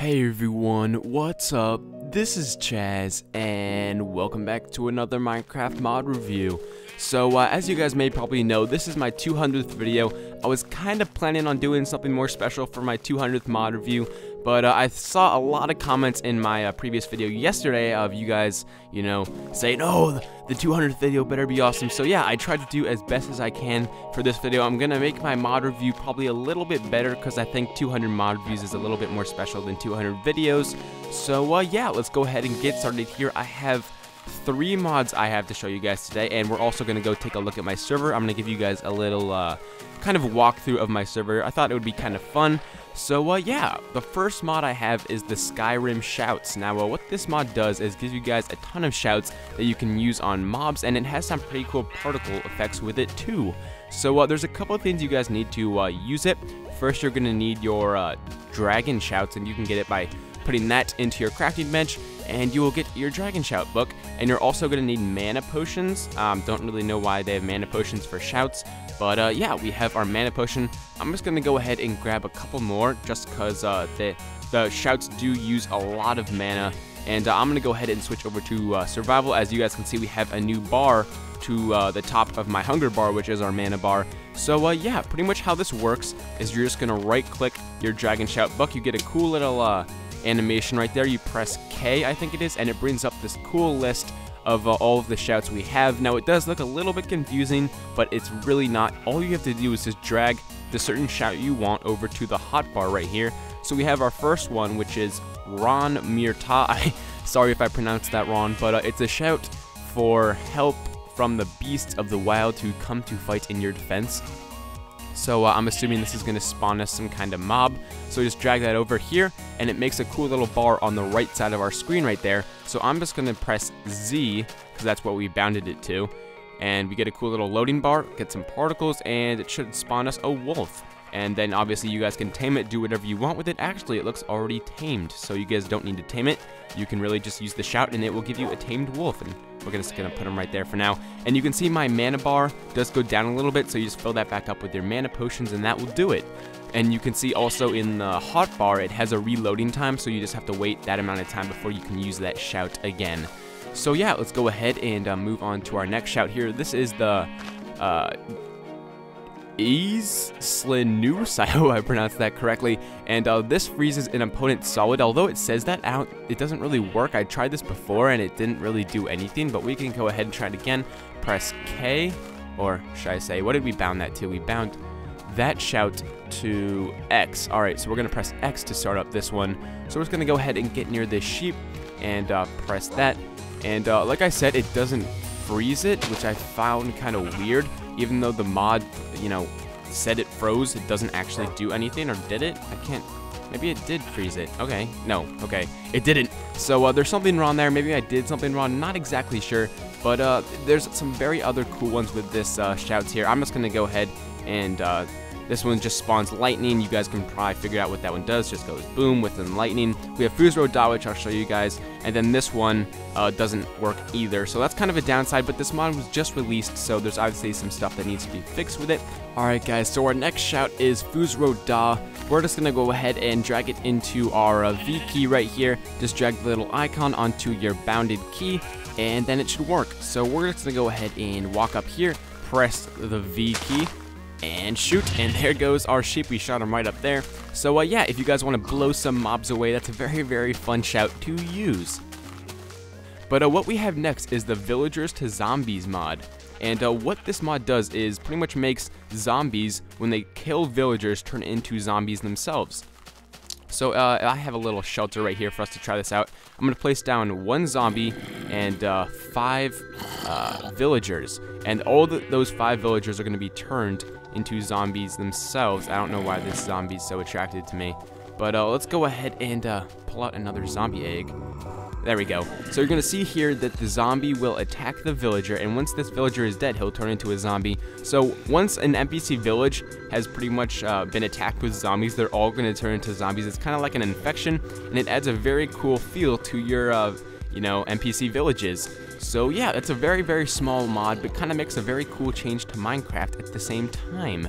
Hey everyone, what's up? This is Chaz, and welcome back to another Minecraft mod review. So, as you guys may probably know, this is my 200th video. I was kind of planning on doing something more special for my 200th mod review, but I saw a lot of comments in my previous video yesterday of you guys, saying, oh, the 200th video better be awesome. So yeah, I tried to do as best as I can for this video. I'm gonna make my mod review probably a little bit better because I think 200 mod reviews is a little bit more special than 200 videos. So yeah, let's go ahead and get started here. I have 3 mods I have to show you guys today, and we're also gonna go take a look at my server. I'm gonna give you guys a little kind of walkthrough of my server. I thought it would be kind of fun. So yeah, the first mod I have is the Skyrim Shouts. Now what this mod does is gives you guys a ton of shouts that you can use on mobs, and it has some pretty cool particle effects with it too. So there's a couple of things you guys need to use it. First, you're gonna need your dragon shouts, and you can get it by putting that into your crafting bench, and you will get your dragon shout book. And you're also going to need mana potions. Don't really know why they have mana potions for shouts, but yeah, we have our mana potion. I'm just going to go ahead and grab a couple more just because the shouts do use a lot of mana. And I'm going to go ahead and switch over to survival. As you guys can see, we have a new bar to the top of my hunger bar, which is our mana bar. So yeah, pretty much how this works is you're just going to right click your dragon shout book. You get a cool little animation right there. You press K, I think it is, and it brings up this cool list of all of the shouts we have. Now it does look a little bit confusing, but it's really not. All you have to do is just drag the certain shout you want over to the hotbar right here. So we have our first one, which is Ron Mirta. Sorry if I pronounced that wrong, but it's a shout for help from the beasts of the wild who come to fight in your defense. So I'm assuming this is going to spawn us some kind of mob. So just drag that over here, and it makes a cool little bar on the right side of our screen right there. So I'm just going to press Z, because that's what we bounded it to. And we get a cool little loading bar, get some particles, and it should spawn us a wolf. And then obviously you guys can tame it, do whatever you want with it. Actually, it looks already tamed, so you guys don't need to tame it. You can really just use the shout, and it will give you a tamed wolf. And we're just gonna put them right there for now. And you can see my mana bar does go down a little bit, so you just fill that back up with your mana potions, and that will do it. And you can see also in the hotbar, it has a reloading time, so you just have to wait that amount of time before you can use that shout again. So yeah, let's go ahead and move on to our next shout here. This is the Slinus, I hope I pronounced that correctly, and this freezes an opponent solid. Although it says that out, it doesn't really work. I tried this before and it didn't really do anything, but we can go ahead and try it again. Press K, or should I say, what did we bound that to? We bound that shout to X. Alright, so we're going to press X to start up this one. So we're just going to go ahead and get near this sheep and press that. And like I said, it doesn't freeze it, which I found kind of weird. Even though the mod, said it froze, it doesn't actually do anything, or did it? I can't, maybe it did freeze it. Okay, no, okay, it didn't. So there's something wrong there. Maybe I did something wrong, not exactly sure. But there's some very other cool ones with this shouts here. I'm just going to go ahead and this one just spawns lightning. You guys can probably figure out what that one does. Just goes boom within lightning. We have Fuzro Da, which I'll show you guys. And then this one doesn't work either. So that's kind of a downside, but this mod was just released, so there's obviously some stuff that needs to be fixed with it. Alright guys, so our next shout is Fuzro Da. We're just going to go ahead and drag it into our V key right here. Just drag the little icon onto your bounded key, and then it should work. So we're just going to go ahead and walk up here, press the V key, and shoot, and there goes our sheep. We shot him right up there. So yeah, if you guys want to blow some mobs away, that's a very, very fun shout to use. But what we have next is the Villagers to Zombies mod. And what this mod does is pretty much makes zombies, when they kill villagers, turn into zombies themselves. So I have a little shelter right here for us to try this out. I'm going to place down 1 zombie and 5 villagers. And all those 5 villagers are going to be turned into zombies themselves. I don't know why this zombie is so attracted to me. But let's go ahead and pull out another zombie egg. There we go. So you're going to see here that the zombie will attack the villager, and once this villager is dead, he'll turn into a zombie. So once an NPC village has pretty much been attacked with zombies, they're all going to turn into zombies. It's kind of like an infection, and it adds a very cool feel to your, NPC villages. So yeah, it's a very, very small mod, but kind of makes a very cool change to Minecraft at the same time.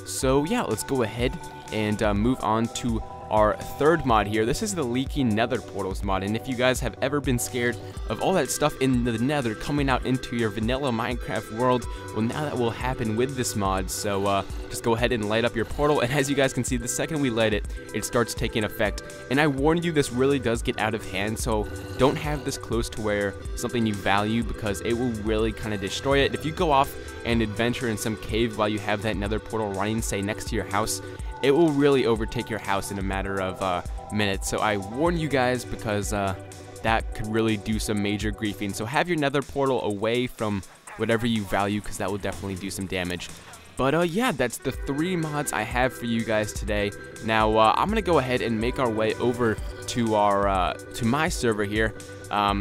So yeah, let's go ahead and move on to our third mod here. This is the leaky Nether Portals mod, and if you guys have ever been scared of all that stuff in the Nether coming out into your vanilla Minecraft world, well, now that will happen with this mod. So just go ahead and light up your portal, and as you guys can see, the second we light it, it starts taking effect. And I warn you, this really does get out of hand, so don't have this close to where something you value, because it will really kind of destroy it. If you go off and adventure in some cave while you have that Nether portal running, say next to your house, it will really overtake your house in a matter of minutes. So I warn you guys, because that could really do some major griefing. So have your Nether portal away from whatever you value, because that will definitely do some damage. But yeah, that's the 3 mods I have for you guys today. Now I'm gonna go ahead and make our way over to our to my server here.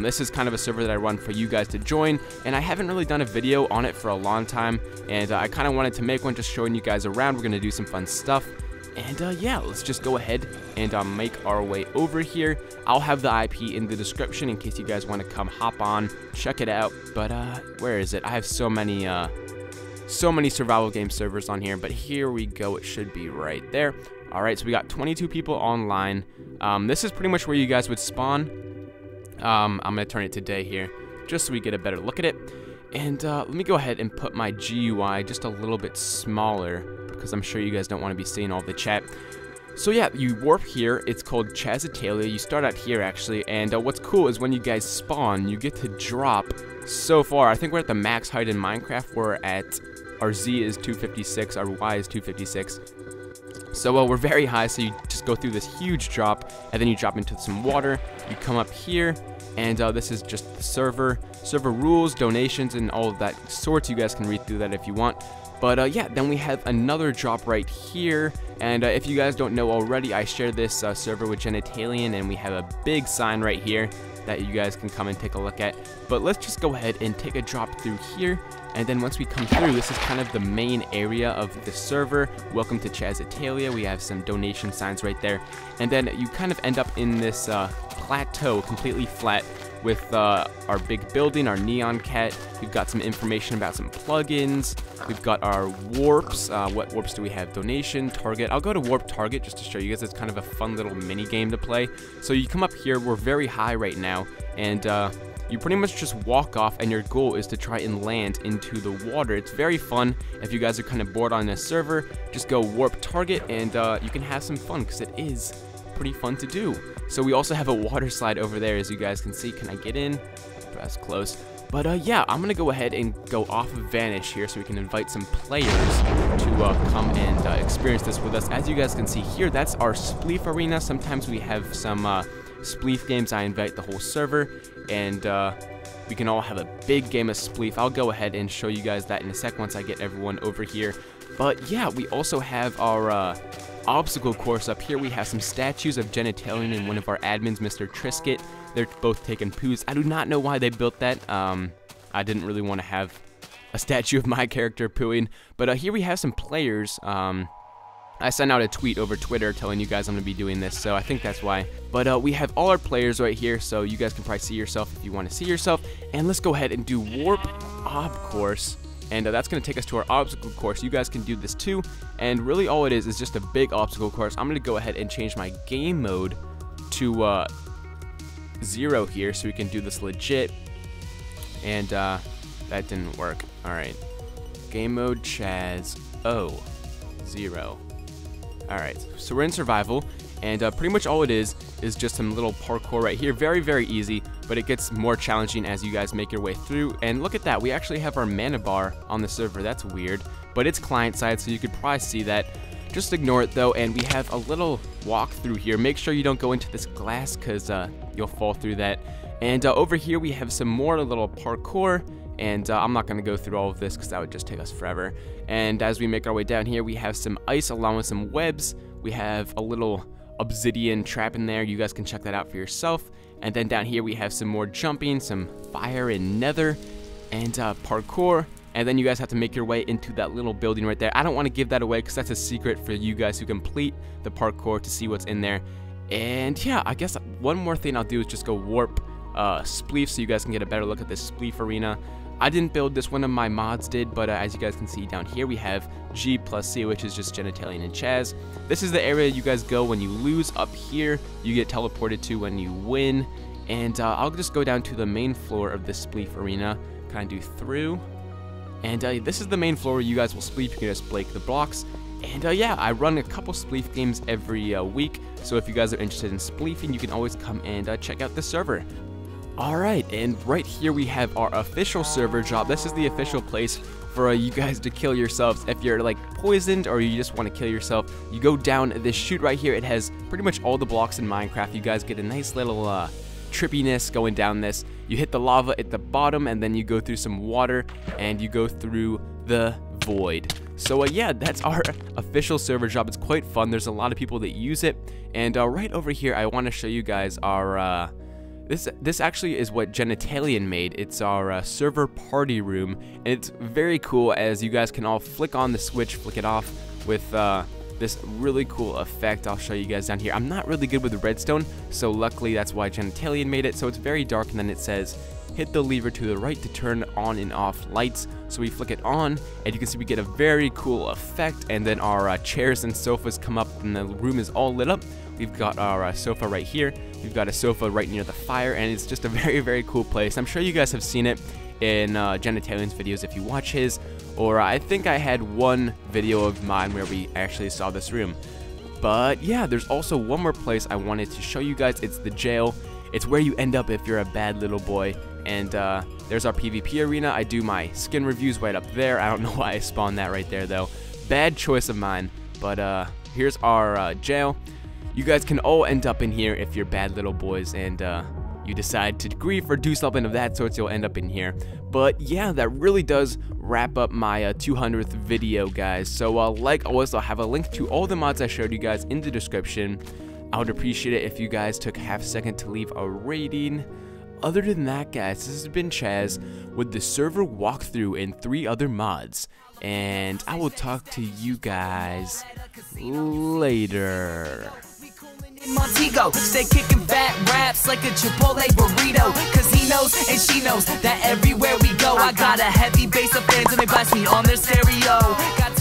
This is kind of a server that I run for you guys to join, and I haven't really done a video on it for a long time, and I kind of wanted to make one just showing you guys around. We're gonna do some fun stuff. And yeah, let's just go ahead and make our way over here. I'll have the IP in the description in case you guys want to come hop on, check it out. But where is it? I have so many survival game servers on here, but here we go. It should be right there. All right, so we got 22 people online. This is pretty much where you guys would spawn. I'm gonna turn it to day here, just so we get a better look at it. And let me go ahead and put my GUI just a little bit smaller, because I'm sure you guys don't want to be seeing all the chat. So yeah, you warp here. It's called ChazOfftopic. You start out here, actually, and what's cool is when you guys spawn, you get to drop so far. I think we're at the max height in Minecraft. We're at, our Z is 256, our Y is 256. So we're very high, so you just go through this huge drop, and then you drop into some water. You come up here, and this is just the server rules, donations, and all of that sorts. You guys can read through that if you want. But yeah, then we have another drop right here, and if you guys don't know already, I share this server with Genitalian, and we have a big sign right here that you guys can come and take a look at. But let's just go ahead and take a drop through here, and then once we come through, this is kind of the main area of the server. Welcome to ChazOfftopic. We have some donation signs right there, and then you kind of end up in this plateau, completely flat, with our big building, our neon cat. We've got some information about some plugins. We've got our warps. What warps do we have? Donation, target. I'll go to warp target just to show you guys. It's kind of a fun little mini game to play. So you come up here. We're very high right now, and you pretty much just walk off, and your goal is to try and land into the water. It's very fun. If you guys are kind of bored on this server, just go warp target, and you can have some fun, because it is pretty fun to do. So we also have a water slide over there, as you guys can see. Can I get in? That's close. But yeah, I'm gonna go ahead and go off of Vanish here, so we can invite some players to come and experience this with us. As you guys can see here, that's our Spleef arena. Sometimes we have some Spleef games. I invite the whole server, and we can all have a big game of Spleef. I'll go ahead and show you guys that in a sec once I get everyone over here. But yeah, we also have our obstacle course up here. We have some statues of Genitalian and one of our admins, Mr. Trisket. They're both taking poos. I do not know why they built that. I didn't really want to have a statue of my character pooing. But here we have some players. I sent out a tweet over Twitter telling you guys I'm going to be doing this, so I think that's why. But we have all our players right here, so you guys can probably see yourself if you want to see yourself. And let's go ahead and do Warp Ob Course. And that's going to take us to our obstacle course. You guys can do this too. And really all it is just a big obstacle course. I'm going to go ahead and change my game mode to 0 here, so we can do this legit. And that didn't work. Alright. Game mode Chaz 0. Alright, so we're in survival. And pretty much all it is just some little parkour right here. Very, very easy, but it gets more challenging as you guys make your way through. And look at that, we actually have our mana bar on the server. That's weird, but it's client side, so you could probably see that. Just ignore it though, and we have a little walk through here. Make sure you don't go into this glass, because you'll fall through that. And over here we have some more little parkour. And I'm not going to go through all of this, because that would just take us forever. And as we make our way down here, we have some ice along with some webs. We have a little obsidian trap in there. You guys can check that out for yourself. And then down here we have some more jumping, some fire and nether, and parkour. And then you guys have to make your way into that little building right there. I don't want to give that away, because that's a secret for you guys who complete the parkour to see what's in there. And yeah, I guess one more thing I'll do is just go warp Spleef, so you guys can get a better look at this Spleef arena. I didn't build this, one of my mods did, but as you guys can see down here, we have G plus C, which is just Genitalian and Chaz. This is the area you guys go when you lose. Up here, you get teleported to when you win. And I'll just go down to the main floor of this Spleef arena, kind of do through. And this is the main floor where you guys will Spleef. You can just break the blocks. And yeah, I run a couple Spleef games every week, so if you guys are interested in Spleefing, you can always come and check out the server. Alright, and right here we have our official server drop. This is the official place for you guys to kill yourselves. If you're like poisoned or you just want to kill yourself, you go down this chute right here. It has pretty much all the blocks in Minecraft. You guys get a nice little trippiness going down this. You hit the lava at the bottom, and then you go through some water, and you go through the void. So yeah, that's our official server drop. It's quite fun. There's a lot of people that use it. And right over here, I want to show you guys our this actually is what Genitalian made. It's our server party room, and it's very cool as you guys can all flick on the switch, flick it off with this really cool effect. I'll show you guys down here. I'm not really good with redstone, so luckily that's why Genitalian made it. So it's very dark, and then it says hit the lever to the right to turn on and off lights. So we flick it on, and you can see we get a very cool effect, and then our chairs and sofas come up, and the room is all lit up. We've got our sofa right here. We've got a sofa right near the fire, and it's just a very, very cool place. I'm sure you guys have seen it in Genitalian's videos if you watch his, or I think I had one video of mine where we actually saw this room. But yeah, there's also one more place I wanted to show you guys. It's the jail. It's where you end up if you're a bad little boy. And there's our PvP arena. I do my skin reviews right up there. I don't know why I spawned that right there though. Bad choice of mine. But here's our jail. You guys can all end up in here if you're bad little boys and you decide to grief or do something of that sort, you'll end up in here. But yeah, that really does wrap up my 200th video, guys. So like always, I'll have a link to all the mods I showed you guys in the description. I would appreciate it if you guys took half a second to leave a rating. Other than that, guys, this has been Chaz with the server walkthrough and 3 other mods. And I will talk to you guys later. Montego, stay kicking fat raps like a Chipotle burrito. Cause he knows and she knows that everywhere we go, I got a heavy base of fans and they blast me on their stereo. Got